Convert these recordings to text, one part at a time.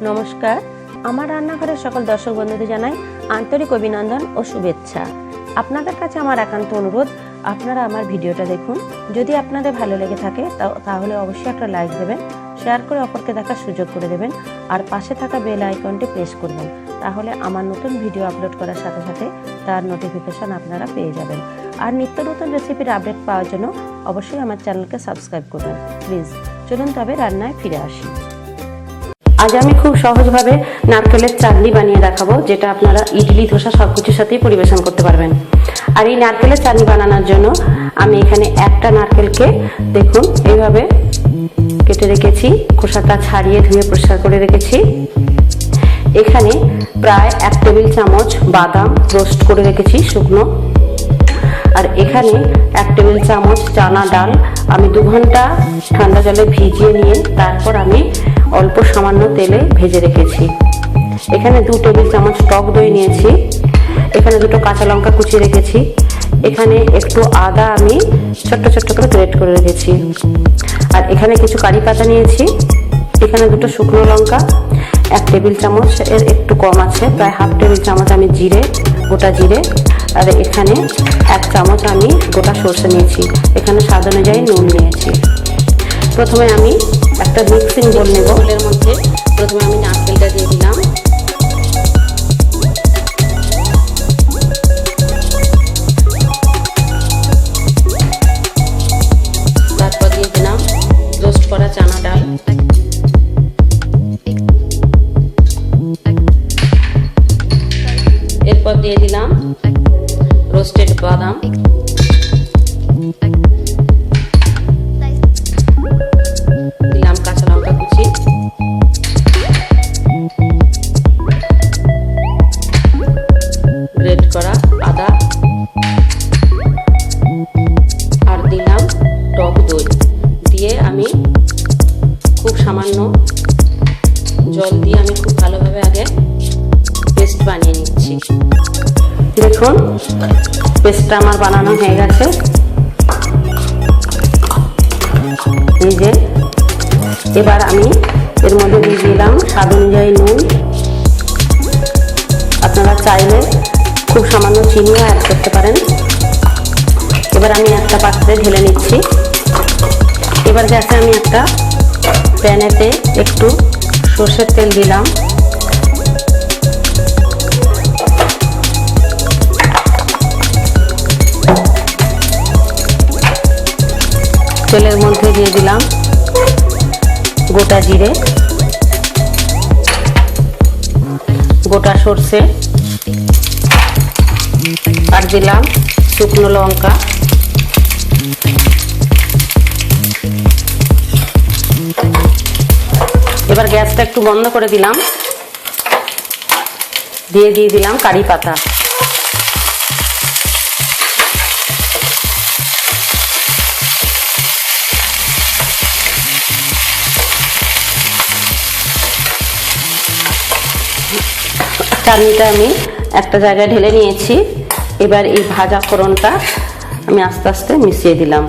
নমস্কার, আমার রান্নাঘরের সকল দর্শক বন্ধুদের জানাই আন্তরিক অভিনন্দন ও শুভেচ্ছা। আপনাদের কাছে আমার একান্ত অনুরোধ, আপনারা আমার ভিডিওটা দেখুন। যদি আপনাদের ভালো লেগে থাকে তাহলে অবশ্যই একটা লাইক দেবেন, শেয়ার করে অপরকে দেখার সুযোগ করে দেবেন, আর পাশে থাকা বেল আইকনটি প্রেস করবেন। তাহলে আমার নতুন ভিডিও আপলোড করার সাথে সাথে তার নোটিফিকেশন আপনারা পেয়ে যাবেন। আর নিত্য নতুন রেসিপির আপডেট পাওয়ার জন্য অবশ্যই আমার চ্যানেলকে সাবস্ক্রাইব করবেন প্লিজ। চলুন তবে রান্নায় ফিরে আসি। আজ আমি খুব সহজভাবে নারকেলের চাটনি বানিয়ে দেখাবো, যেটা আপনারা ইডলি, ধোসা সব কিছুর সাথেই পরিবেশন করতে পারবেন। আর এই নারকেলের চাটনি বানানোর জন্য আমি এখানে একটা নারকেলকে দেখুন এইভাবে কেটে রেখেছি, খোসাটা ছাড়িয়ে ধুয়ে পরিষ্কার করে রেখেছি। এখানে প্রায় 1 টেবিল চামচ বাদাম রোস্ট করে রেখেছি শুকনো। আর এখানে 1 টেবিল চামচ চানা ডাল আমি 2 ঘন্টা ঠান্ডা জলে ভিজিয়ে নিয়ে তারপর আমি অল্প সামান্য তেলে ভেজে রেখেছি। এখানে 2 টেবিল চামচ টক দই নিয়েছি। এখানে 2টো কাঁচা লঙ্কা কুচিয়ে রেখেছি। এখানে একটু আদা আমি ছোট্ট ছোট্ট করে গ্রেট করে রেখেছি। আর এখানে কিছু কারি পাতা নিয়েছি। এখানে 2টো শুকনো লঙ্কা, 1 টেবিল চামচ এর একটু কম আছে, প্রায় হাফ টেবিল চামচ আমি জিরে, গোটা জিরে। আর এখানে 1 চামচ আমি গোটা সরষে নিয়েছি। এখানে স্বাদ অনুযায়ী নুন নিয়েছি। প্রথমে আমি একটা মিক্সিং বোল নেব। বোলের মধ্যে প্রথমে আমি নারকেলটা দিয়ে দিলাম। তারপর দিয়ে দিলাম রোস্ট করা চানা ডাল। এরপর দিয়ে দিলাম রোস্টেড বাদাম। দিলাম কাঁচা লঙ্কা কুচি। গ্রেট করা আদা। আর দিলাম টক দই। দিয়ে আমি খুব সামান্য জল দিয়ে আমি খুব ভালোভাবে আগে পেস্ট বানিয়ে নিচ্ছি। দেখুন পেস্টটা আমার বানানো হয়ে গেছে। এই যে এবার আমি এর মধ্যে দিয়ে দিলাম স্বাদ অনুযায়ী নুন। আপনারা চাইলে খুব সামান্য চিনিও অ্যাড করতে পারেন। এবার আমি একটা পাত্রে ঢেলে নিচ্ছি। এবার গ্যাসে আমি একটা প্যানেতে একটু সরষের তেল দিলাম। তেলের মধ্যে দিয়ে দিলাম গোটা জিরে, গোটা সরষে, আর দিলাম শুকনো লঙ্কা। এবার গ্যাসটা একটু বন্ধ করে দিলাম। দিয়ে দিলাম কারি পাতা। চাটনিটা আমি একটা জায়গায় ঢেলে নিয়েছি। এবার এই ভাজা ফোড়নটা আমি আস্তে আস্তে মিশিয়ে দিলাম।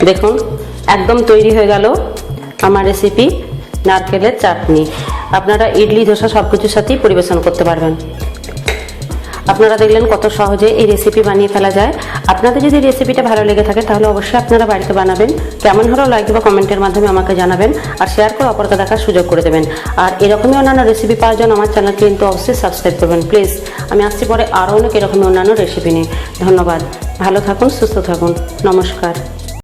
দেখুন একদম তৈরি হয়ে গেল আমার রেসিপি নারকেলের চাটনি। আপনারা ইডলি, ধোসা সব কিছুর সাথেই পরিবেশন করতে পারবেন। আপনারা দেখলেন কত সহজে এই রেসিপি বানিয়ে ফেলা যায়। আপনাদের যদি রেসিপিটা ভালো লেগে থাকে তাহলে অবশ্যই আপনারা বাড়িতে বানাবেন। কেমন হলো লাইক বা কমেন্টের মাধ্যমে আমাকে জানাবেন, আর শেয়ার করে অপরকে দেখার সুযোগ করে দেবেন। আর এরকমই অন্যান্য রেসিপি পাওয়ার জন্য আমার চ্যানেলকে কিন্তু অবশ্যই সাবস্ক্রাইব করবেন প্লিজ। আমি আসছি পরে আরও অনেক এরকমই অন্যান্য রেসিপি নিয়ে। ধন্যবাদ, ভালো থাকুন, সুস্থ থাকুন, নমস্কার।